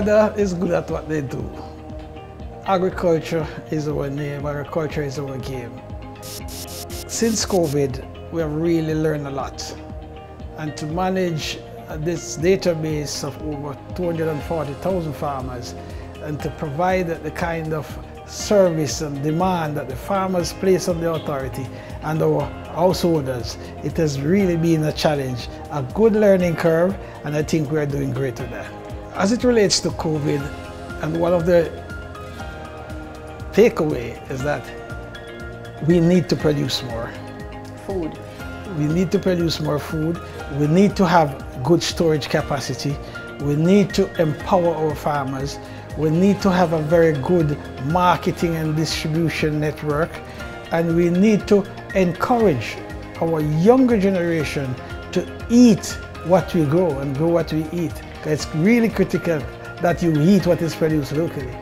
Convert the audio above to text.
RADA is good at what they do. Agriculture is our name, agriculture is our game. Since COVID, we have really learned a lot. And to manage this database of over 240,000 farmers and to provide the kind of service and demand that the farmers place on the authority and our householders, it has really been a challenge, a good learning curve, and I think we are doing great with that. As it relates to COVID, and one of the takeaway is that we need to produce more food. We need to produce more food. We need to have good storage capacity. We need to empower our farmers. We need to have a very good marketing and distribution network. And we need to encourage our younger generation to eat what we grow and grow what we eat. It's really critical that you eat what is produced locally.